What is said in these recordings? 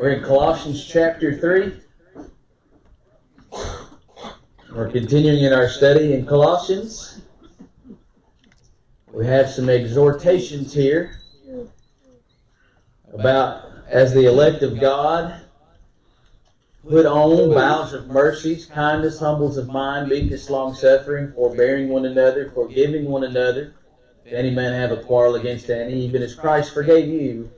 We're in Colossians chapter 3. We're continuing in our study in Colossians. We have some exhortations here about, as the elect of God, put on bowels of mercies, kindness, humbleness of mind, meekness, long-suffering, forbearing one another, forgiving one another. If any man have a quarrel against any, even as Christ forgave you,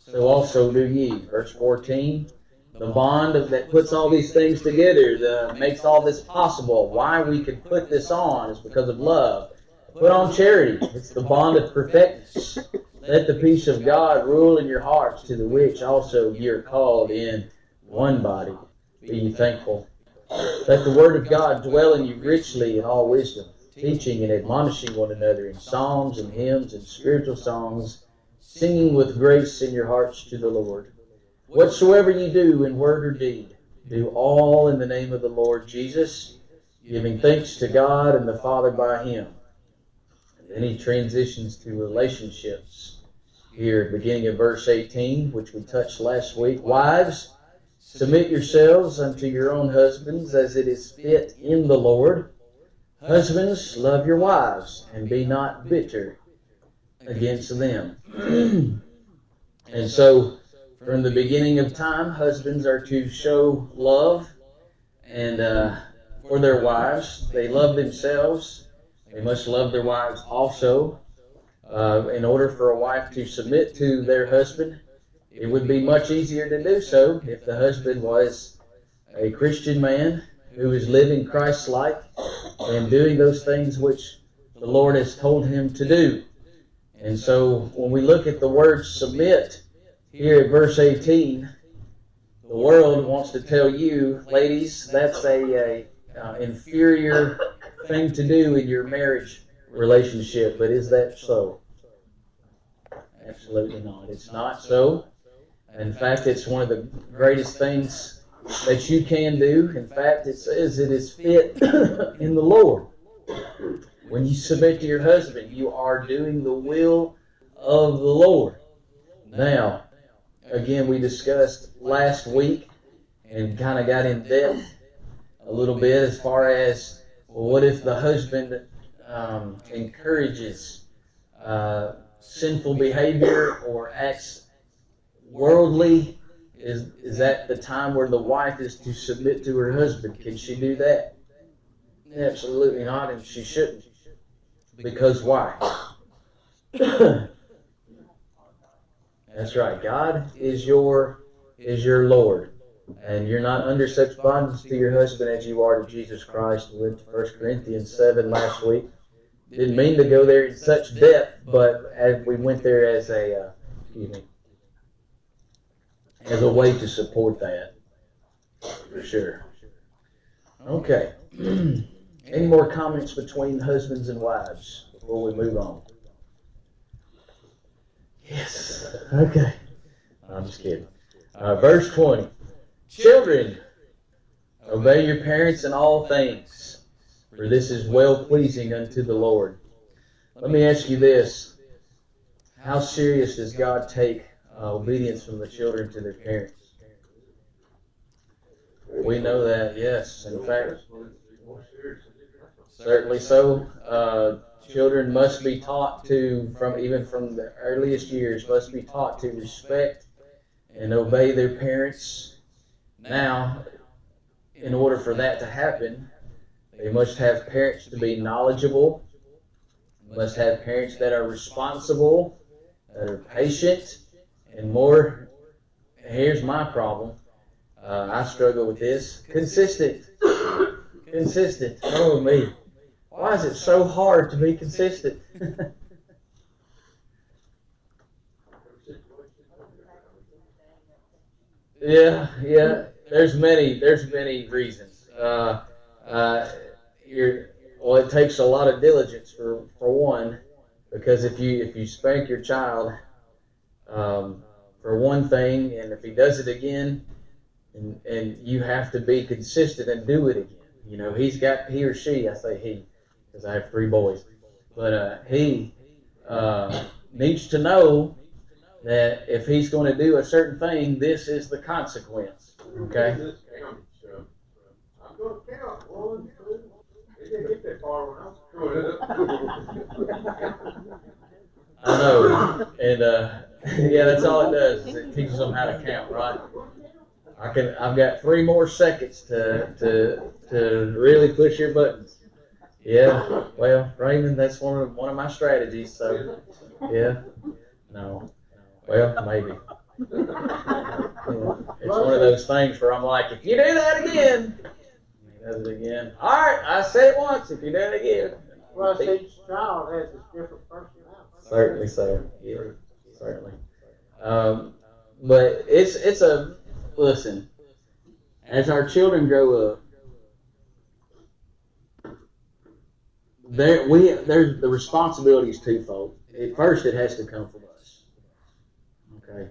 so also do ye. Verse 14, the bond that puts all these things together, that makes all this possible. Why we can put this on is because of love. Put on charity. It's the bond of perfectness. Let the peace of God rule in your hearts, to the which also ye are called in one body. Be ye thankful. Let the word of God dwell in you richly in all wisdom, teaching and admonishing one another in psalms and hymns and spiritual songs, singing with grace in your hearts to the Lord. Whatsoever ye do in word or deed, do all in the name of the Lord Jesus, giving thanks to God and the Father by Him. And then he transitions to relationships here, beginning of verse 18, which we touched last week. Wives, submit yourselves unto your own husbands, as it is fit in the Lord. Husbands, love your wives, and be not bitter against them. And so, from the beginning of time, husbands are to show love and for their wives. They love themselves. They must love their wives also. In order for a wife to submit to their husband, it would be much easier to do so if the husband was a Christian man who is living Christ-like and doing those things which the Lord has told him to do. And so when we look at the word submit here at verse 18, the world wants to tell you, ladies, that's a inferior thing to do in your marriage relationship. But is that so? Absolutely not. It's not so. In fact, it's one of the greatest things that you can do. In fact, it says it is fit in the Lord. When you submit to your husband, you are doing the will of the Lord. Now, again, we discussed last week and kind of got in depth a little bit as far as, well, what if the husband encourages sinful behavior or acts worldly? Is that the time where the wife is to submit to her husband? Can she do that? Absolutely not, and she shouldn't. Because why? That's right. God is your Lord. And you're not under such bondage to your husband as you are to Jesus Christ. We went to 1 Corinthians 7 last week. Didn't mean to go there in such depth, but as we went there as a way to support that, for sure. Okay. Any more comments between husbands and wives before we move on? Yes. Okay. I'm just kidding. Verse 20. Children, obey your parents in all things, for this is well-pleasing unto the Lord. Let me ask you this. How serious does God take obedience from the children to their parents? We know that, yes. In fact, certainly so. Children must be taught to, even from the earliest years, must be taught to respect and obey their parents. Now, in order for that to happen, they must have parents to be knowledgeable, must have parents that are responsible, that are patient, and more, here's my problem, I struggle with this, consistent. Consistent. Oh, me. Why is it so hard to be consistent? Yeah. There's many reasons. It takes a lot of diligence for one, because if you spank your child for one thing, and if he does it again, and you have to be consistent and do it again. You know, he or she, I say he, because I have 3 boys, but he needs to know that if he's going to do a certain thing, this is the consequence. Okay? I'm going to count 1, 2. They didn't get that far when I was growing up. I know, and yeah, that's all it does. Is it teaches them how to count, right? I've got 3 more seconds to really push your buttons. Yeah, well, Raymond, that's one of my strategies. So, yeah, no, well, maybe. Yeah. It's one of those things where I'm like, if you do that again, he does it again. All right, I said it once. If you do it again, Plus, each child has its different personality. Certainly so. Yeah, certainly. But it's a listen. As our children grow up, there's the responsibility is twofold. At first, it has to come from us. Okay.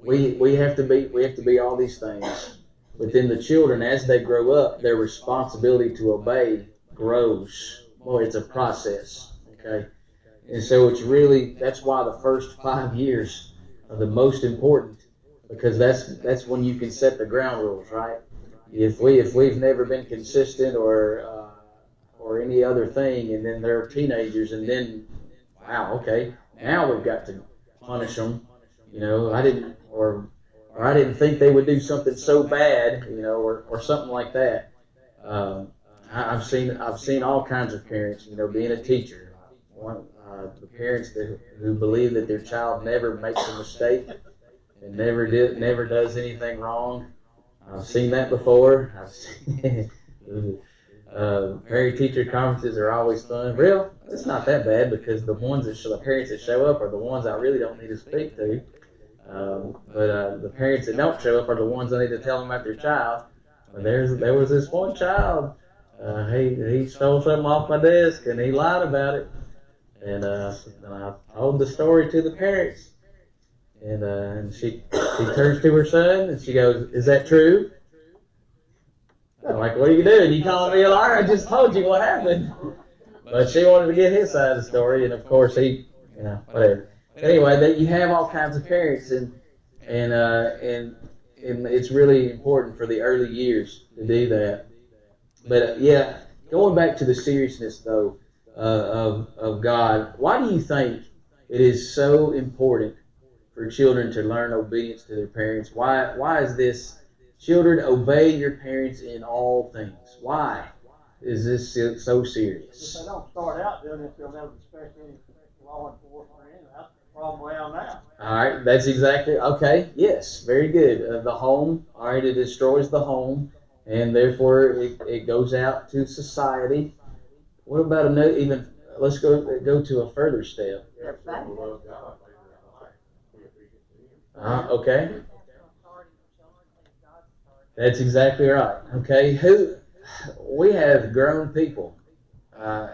We have to be all these things, but then the children, as they grow up, their responsibility to obey grows. Well, it's a process. Okay. And so that's why the first 5 years are the most important, because that's when you can set the ground rules, right? If we've never been consistent or any other thing, and then they're teenagers, and then wow, okay, now we've got to punish them. You know, I didn't think they would do something so bad, you know, or something like that. I've seen all kinds of parents, you know, being a teacher. The parents who believe that their child never makes a mistake and never does anything wrong. I've seen that before. Parent teacher conferences are always fun. Real, it's not that bad, because the parents that show up are the ones I really don't need to speak to. But the parents that don't show up are the ones I need to tell them about their child. There was this one child. He stole something off my desk and he lied about it. And I told the story to the parents, and she turns to her son and she goes, "Is that true?" I'm like, "What are you doing? You calling me a liar? I just told you what happened." But she wanted to get his side of the story, and of course whatever. Anyway, you have all kinds of parents, and it's really important for the early years to do that. But going back to the seriousness though. Of God. Why do you think it is so important for children to learn obedience to their parents? Why is this, children, obey your parents in all things? Why is this so serious? If they don't start out doing it, they'll never expect any law enforcement or anything. That's the problem we have now. All right, that's exactly, okay, yes, very good. The home, all right, it destroys the home, and therefore it goes out to society. What about let's go to a further step. Okay. That's exactly right. Okay. We have grown people,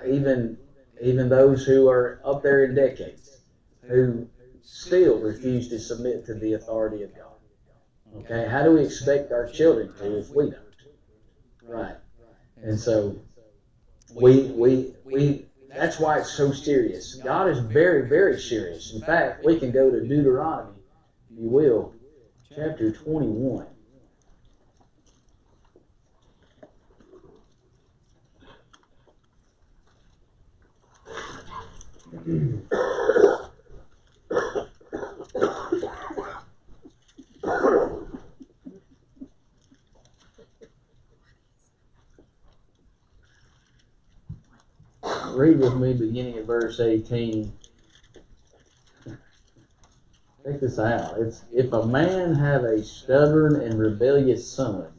even those who are up there in decades, who still refuse to submit to the authority of God. Okay. How do we expect our children to if we don't? Right. And so that's why it's so serious. God is very, very serious. In fact, we can go to Deuteronomy, if you will, chapter 21. Read with me beginning at verse 18. Check this out. It's, if a man have a stubborn and rebellious son,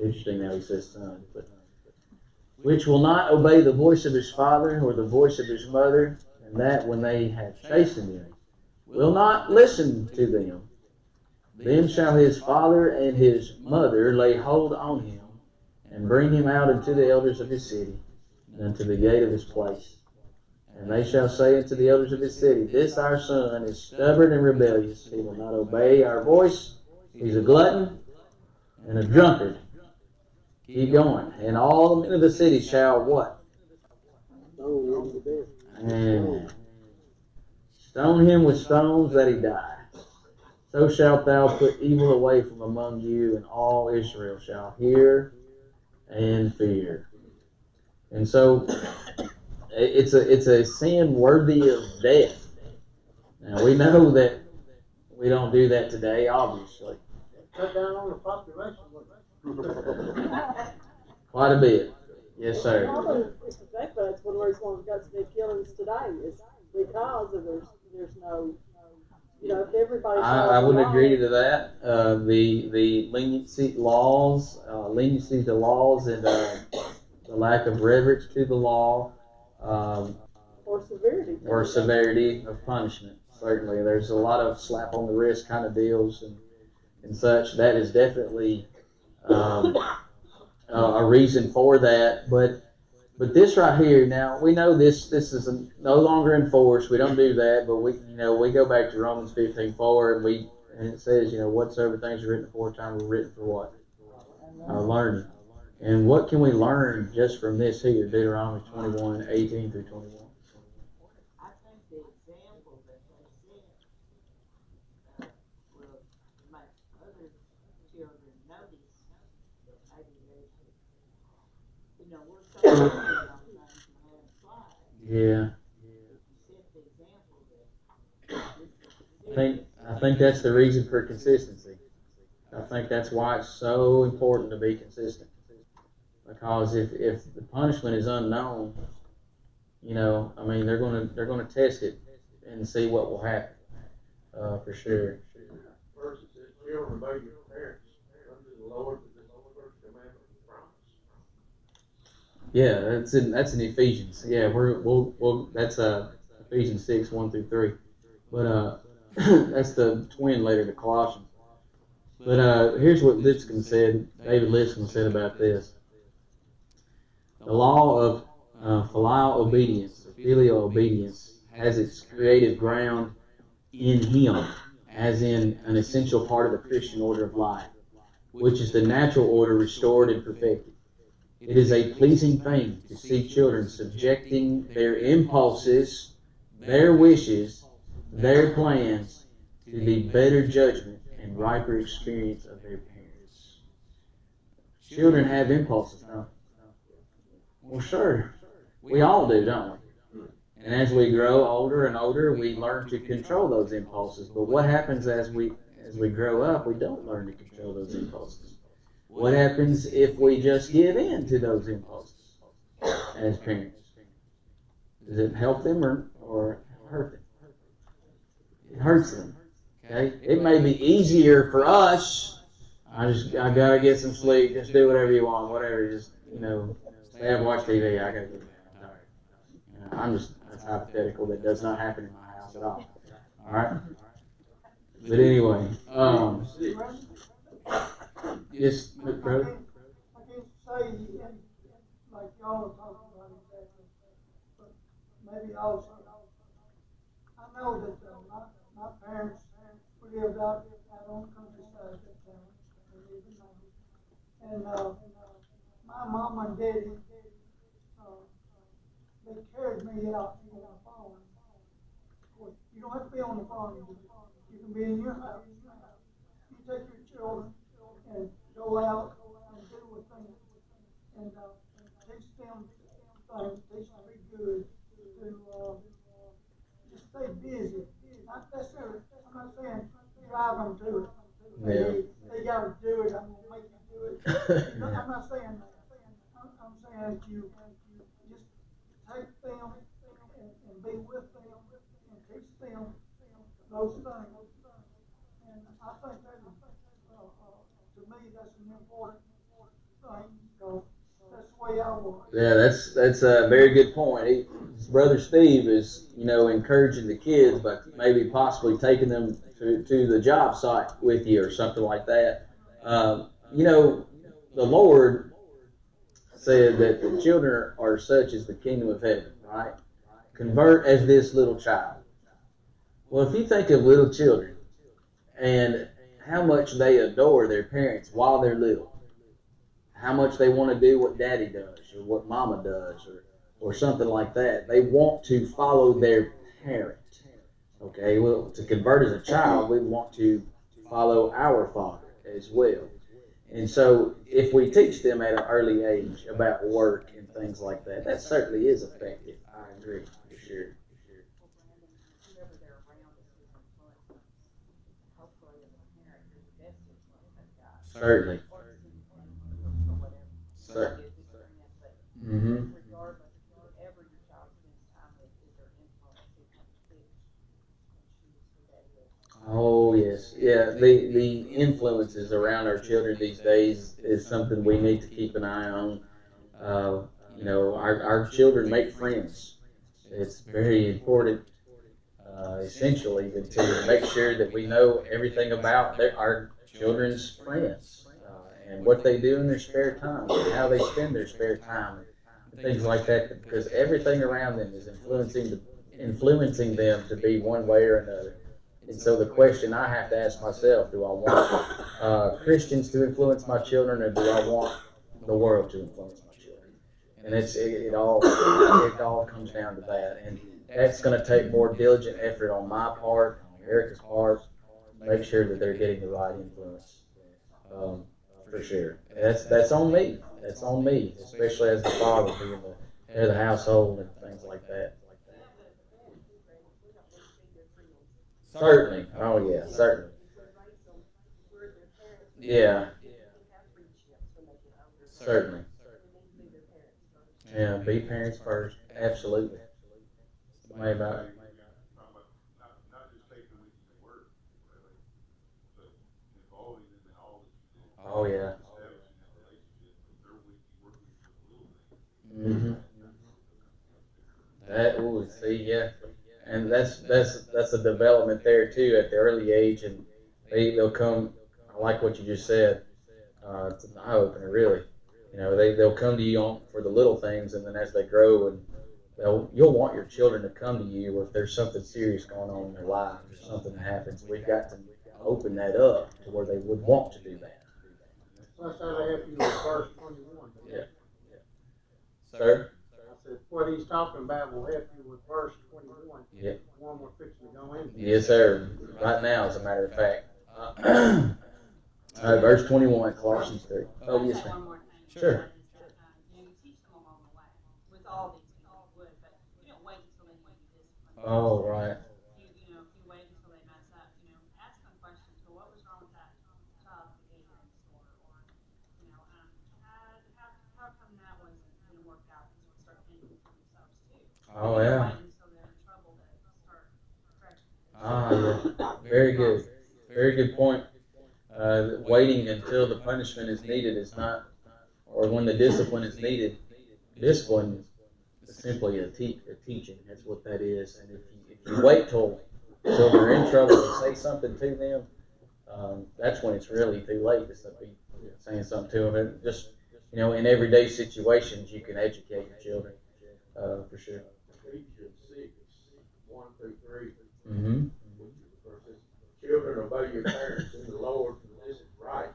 interesting how he says son, but which will not obey the voice of his father or the voice of his mother, and that when they have chastened him, will not listen to them, then shall his father and his mother lay hold on him, and bring him out unto the elders of his city, and unto the gate of his place. And they shall say unto the elders of his city, This our son is stubborn and rebellious. He will not obey our voice. He's a glutton and a drunkard. Keep going. And all the men of the city shall what? And Stone him with stones that he die. So shalt thou put evil away from among you, and all Israel shall hear and fear. And so it's a sin worthy of death. Now we know that we don't do that today, obviously. Cut down on the population. Quite a bit. Yes, sir. Probably, if you think about it, it's one of the reasons why we've got so many killings today is because of there's no, if everybody. I would agree to that. The leniency to laws, and the lack of reverence to the law, or severity of punishment. Certainly, there's a lot of slap on the wrist kind of deals and such. That is definitely a reason for that. But this right here, now we know this is no longer enforced. We don't do that, but we go back to Romans 15:4, and it says, whatsoever things are written aforetime were written for what? Learning. And what can we learn just from this here, Deuteronomy 21:18 through 21? I think the example that they set will make other children notice that maybe they should, we're so busy on things and let it slide. Yeah. You set the example that I think that's the reason for consistency. I think that's why it's so important to be consistent. Because if the punishment is unknown, they're gonna test it and see what will happen. For sure. First it says, children, obey your parents unto the Lord, but this is the first commandment of promise. Yeah, that's in Ephesians. Yeah, that's Ephesians 6:1 through 3. But that's the twin letter to Colossians. But here's what Lipscomb said. David Lipscomb said about this. The law of filial obedience, or filial obedience, has its creative ground in Him, as in an essential part of the Christian order of life, which is the natural order restored and perfected. It is a pleasing thing to see children subjecting their impulses, their wishes, their plans to the better judgment and riper experience of their parents. Children have impulses, don't they? Well, sure. We all do, don't we? And as we grow older and older, we learn to control those impulses. But what happens as we grow up? We don't learn to control those impulses. What happens if we just give in to those impulses as parents? Does it help them or hurt them? It hurts them. Okay? It may be easier for us. I gotta get some sleep. Just do whatever you want. Whatever. Just stay up, watch TV. I gotta get tired. That's hypothetical. That does not happen in my house at all. All right. But anyway, yes, brother. I can't say like y'all are talking about exactly, but maybe also. I know that my parents lived out on the countryside at that time. They lived in Maine. And my mom and daddy, they carried me out on the farm. Of course, you don't have to be on the farm. You can be in your house. You take your children and go out and do with them. And teach them things, teach them to be good, to just stay busy. Not necessarily, I'm not saying drive them to it. They got to do it, I'm going to make you do it. I'm not saying that. I'm saying that you just take them and be with them and teach them those things. And I think that is, to me, that's an important thing because that's the way I was. Yeah, that's a very good point. His brother Steve is, encouraging the kids, but maybe possibly taking them to the job site with you or something like that. The Lord said that the children are such as the kingdom of heaven, right? Convert as this little child. Well, if you think of little children and how much they adore their parents while they're little, how much they want to do what daddy does or what mama does or something like that. They want to follow their parent. Okay, well, to convert as a child, we want to follow our Father as well. And so, if we teach them at an early age about work and things like that, that certainly is effective. I agree, for sure. Whoever they're around is who's influencing them. Hopefully, as a parent, you're the best influence they've got. Certainly. Or for whatever. Cer- Experience, but mm-hmm. regardless, whoever your child spends time with is their influence. Who can pick and choose who that is. Oh yes, yeah. The influences around our children these days is something we need to keep an eye on. Our children make friends. It's very important, essential even to make sure that we know everything about our children's friends and what they do in their spare time and how they spend their spare time and things like that. Because everything around them is influencing them to be one way or another. And so the question I have to ask myself, do I want Christians to influence my children, or do I want the world to influence my children? And it all comes down to that. And that's going to take more diligent effort on my part, on Erica's part, make sure that they're getting the right influence. For sure. That's on me. That's on me, especially as the father, being the head of the household and things like that. Certainly. Oh yeah, certainly. Yeah, certainly. Yeah, be parents first. Absolutely. Somebody about. Not just taking with you to work, really, but involving them in all that you do. Oh yeah. Establishing that relationship, because they're with you, working with you with little things. Mm-hmm. That. Ooh, see, yeah. And that's a development there too at the early age, and they'll come. I like what you just said. It's an eye opener, really. They'll come to you for the little things, and then as they grow, and you'll want your children to come to you if there's something serious going on in their lives or something that happens. We've got to open that up to where they would want to do that. Plus, that'll help you with verse 21. Yeah. Sir? I said, what he's talking about will help you with verse 21. Yeah. The one we're fixing to go into. Yes, sir. Right now, as a matter of fact. Verse 21, Colossians 3. Oh, yes, One ma'am. more thing. Sure. You teach them along the way. With all these things you would, but you don't wait until they need to be disciplined. Oh, right. If you wait until they mess up, ask them questions. Well, what was wrong with that child's behavior in school? Or, how come that didn't work out? Because we start thinking for themselves too. Oh, You don't yeah. wait until they're in trouble to start correcting. Ah, yeah. Very good. Very good point. Waiting until the punishment is needed is not, or when the discipline is needed. Discipline is simply a teaching. That's what that is. And if you wait till they're in trouble to say something to them, that's when it's really too late to be saying something to them. And just in everyday situations, you can educate your children for sure. Ephesians 6, 1 through 3. Mm-hmm. Children, obey your parents in the Lord, for this is right.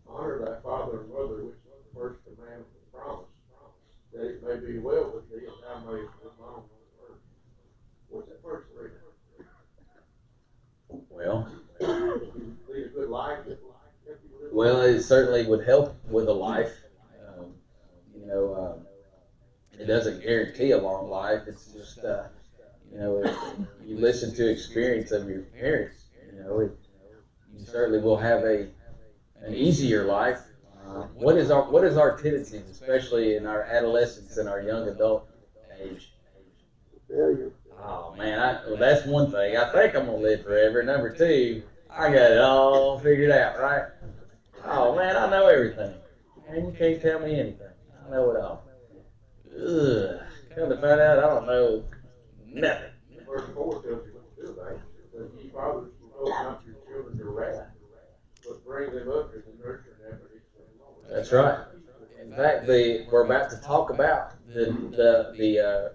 Honor thy father and mother, which is the first commandment of promise, that it may be well with thee, and thou mayest live long on the earth. What's that first reading? Well, Lead a good life. Well, it certainly would help with a life. It doesn't guarantee a long life. It's just, if you listen to experience of your parents, you certainly will have an easier life. What is our tendencies, especially in our adolescence and our young adult age? Failure. Oh man, that's one thing. I think I'm gonna live forever. Number two, I got it all figured out, right? Oh man, I know everything, and you can't tell me anything. I know it all. Ugh. Come to find out, I don't know nothing. Verse 4 tells you what to do about it. But ye fathers, provoke not your children to wrath, but bring them up as a nurture and admonition of the Lord. That's right. In fact, we're about to talk about the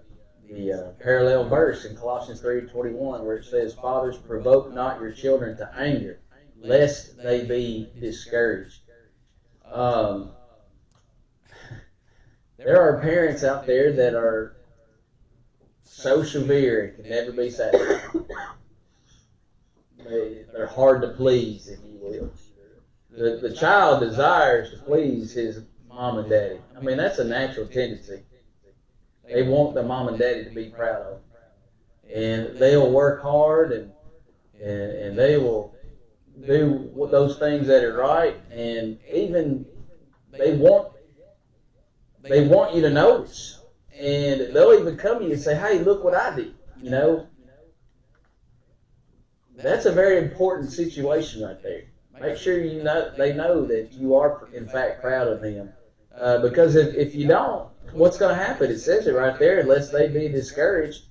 parallel verse in Colossians 3:21, where it says, "Fathers, provoke not your children to anger, lest they be discouraged." There are parents out there that are so severe it can never be satisfied. They're hard to please, if you will. The child desires to please his mom and daddy. I mean, that's a natural tendency. They want the mom and daddy to be proud of them. And they'll work hard and they will do those things that are right, and even they want you to notice, and they'll even come to you and say, "Hey, look what I did." You know, that's a very important situation right there. Make sure they know that you are in fact proud of them, because if you don't, what's going to happen? It says it right there. Unless they be discouraged.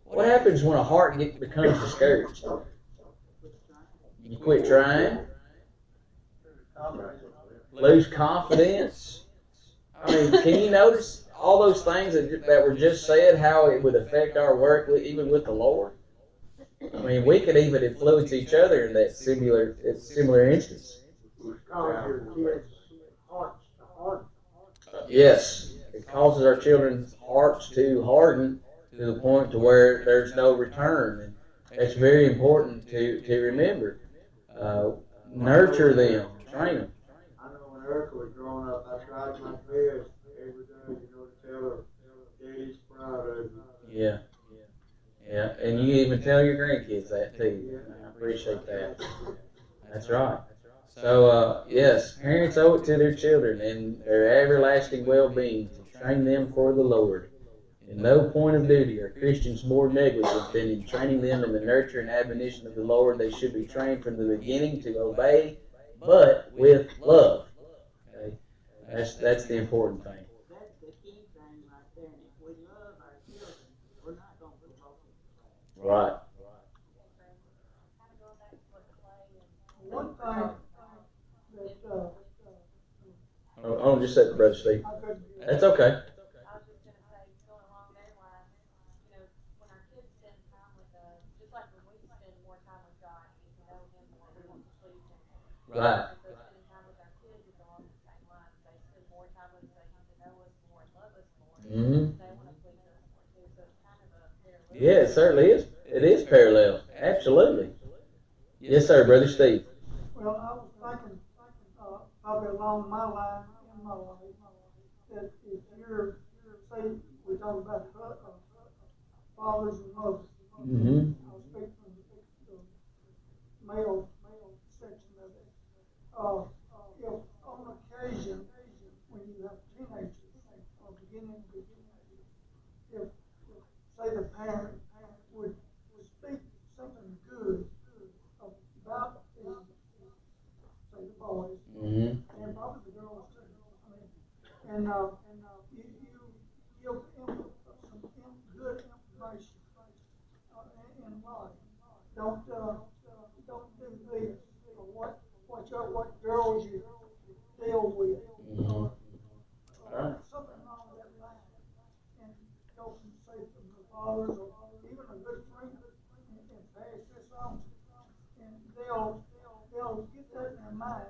What happens when a heart becomes discouraged? You quit trying, lose confidence. I mean, can you notice all those things that were just said, how it would affect our work, even with the Lord? I mean, we could even influence each other in that similar instance. Yes, it causes our children's hearts to harden to the point to where there's no return. And that's very important to remember. Nurture them, train them. I know when Erica was growing up, I tried my best every day, to tell her, Daddy's proud of you. Yeah. Yeah, and you even tell your grandkids that too. I appreciate that. That's right. So, yes, parents owe it to their children and their everlasting well-being to train them for the Lord. In no point of duty are Christians more negligent than in training them in the nurture and admonition of the Lord. They should be trained from the beginning to obey, but with love. Okay? That's the important thing. That's the key thing right there. And if we love our children, we're not going to provoke them. Right. One thing that, Hold on just a second, Brother Steve. I couldn't. That's okay. I was just gonna say, going along their lines, you know, when our kids spend time with us, just like when we spend more time with God, we get to know Him more, we want to please Him. Right. If they're spending time with our kids, it's along the same lines. They spend more time with us, they get to know us more and love us more. Mm-hmm. They want to please us more too, so it's kind of a parallel. Yeah, it certainly is. It is parallel. Absolutely. Yes, sir, Brother Steve. Well, I was thinking, probably along my line in my life, that if you're, say, we talk about fathers and mothers. Mm-hmm. I'll speak from the male section of it. If on occasion, when you have teenagers, or beginning to be teenagers, if say the parent would speak something good about say the boys, Mm-hmm. and probably the girls too. I mean, and you give them some good information in life. Don't do this or what girls you deal with. Something along that line, and go from say from the fathers or even a good friend, and pass this on, and they'll get that in their mind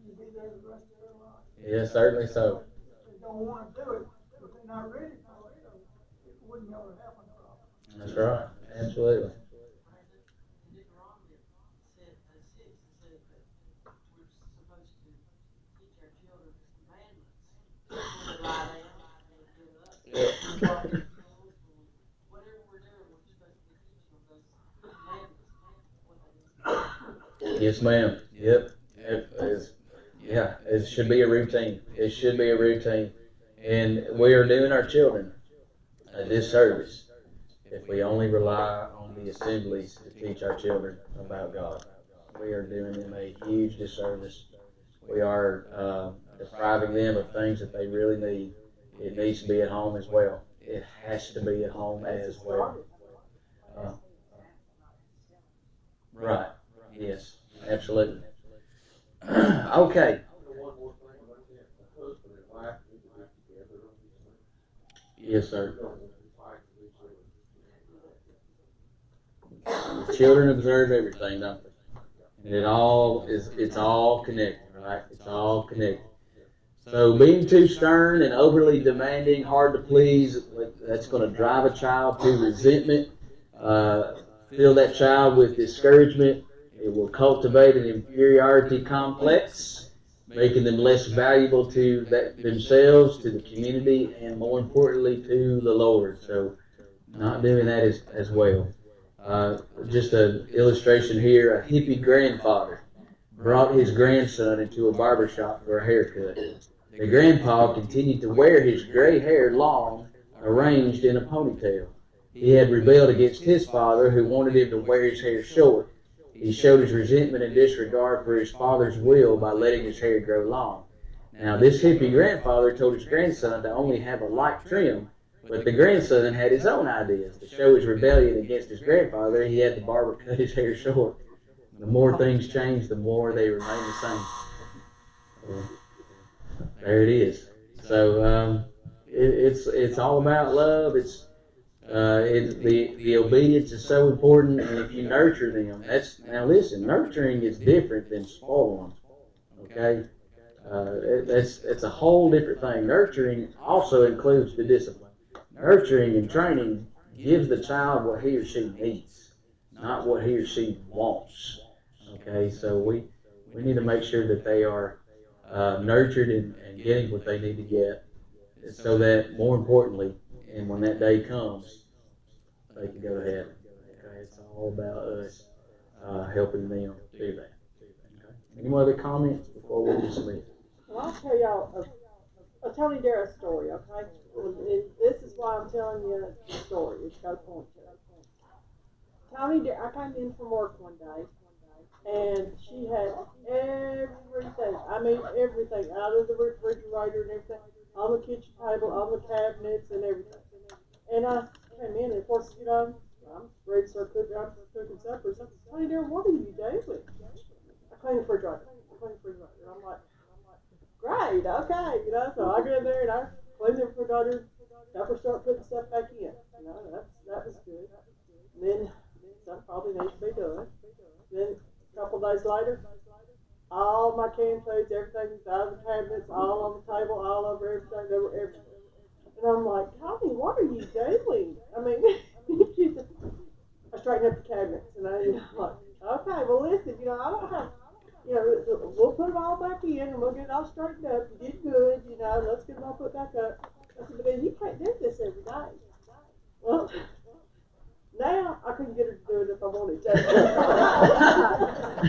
and be there the rest of their life. Yeah, certainly so. If they don't want to do it, if they're not ready for it, it wouldn't ever happen. That's right. Absolutely. Deuteronomy said, 6 said that we're supposed to teach our children the commandments. When they lie down, when they get up, whatever we're doing, we're supposed to be teaching them those commandments. What they need. Yes, ma'am. Yep. Yeah, it should be a routine. It should be a routine. And we are doing our children a disservice if we only rely on the assemblies to teach our children about God. We are doing them a huge disservice. We are depriving them of things that they really need. It needs to be at home as well. It has to be at home as well. Right. Yes, absolutely. Okay. One more thing about that, the husband and wife need to be together on these things. Yes, sir. You don't want to fight with each other. The children observe everything, don't they? And it's all connected, right? It's all connected. So being too stern and overly demanding, hard to please, that's going to drive a child to resentment, fill that child with discouragement. It will cultivate an inferiority complex, making them less valuable to themselves, to the community, and more importantly to the Lord. So not doing that as well. Just an illustration here, a hippie grandfather brought his grandson into a barber shop for a haircut. The grandpa continued to wear his gray hair long, arranged in a ponytail. He had rebelled against his father, who wanted him to wear his hair short. He showed his resentment and disregard for his father's will by letting his hair grow long. Now, this hippie grandfather told his grandson to only have a light trim, but the grandson had his own ideas. To show his rebellion against his grandfather, he had the barber cut his hair short. The more things change, the more they remain the same. There it is. So it's all about love. It's the obedience is so important, and if you nurture them, now listen. Nurturing is different than spoiling. Okay, it's a whole different thing. Nurturing also includes the discipline. Nurturing and training gives the child what he or she needs, not what he or she wants. Okay, so we need to make sure that they are nurtured and getting what they need to get, so that, more importantly, and when that day comes, they can go ahead. Okay, it's all about us helping them do that. Okay. Any other comments before we dismiss? Well, I'll tell y'all a Tony Darrah story, okay? And this is why I'm telling you the story. It's got a point to it. Tony Darrah, I came in from work one day, and she had everything. I mean, everything out of the refrigerator and everything, on the kitchen table, on the cabinets, and everything. And I came in, and of course, you know, I'm ready to start cooking. I'm cooking supper. So, Tony Darrah, what are you doing? I clean the refrigerator. And I'm like, great, okay, you know. So I go in there and I clean the refrigerator. Help her start putting stuff back in. You know, that was good. And then something probably needs to be done. Then a couple of days later, all my canned foods, everything's out of the cabinets, all on the table, all over everything, over everything. And I'm like, Tommy, what are you doing? I mean, I straightened up the cabinets, and I'm like, okay, well, listen, you know, I don't have, you know, we'll put them all back in, and we'll get it all straightened up. You did good, you know, let's get them all put back up. I said, but then you can't do this every day. Well, now I couldn't get her to do it if I wanted to.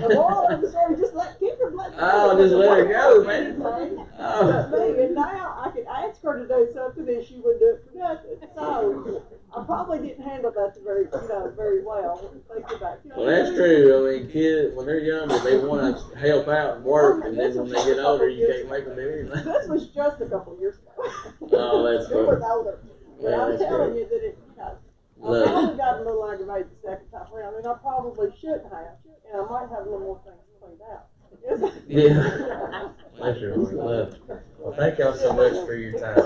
The moral of the story, just keep her let just let her go, man. And now I could ask her to do something and she wouldn't do it for nothing. So I probably didn't handle that very well. Well, that's true. I mean, kids, when they're younger, they want to help out and work, and then when they get older, you can't make them do anything. This was just a couple of years ago. Oh, that's It was older. But I'm telling you that it, I probably got a little aggravated the second time around, and I probably shouldn't have, and I might have a little more things cleaned out. Yeah. Pleasure. Well, thank y'all so much for your time.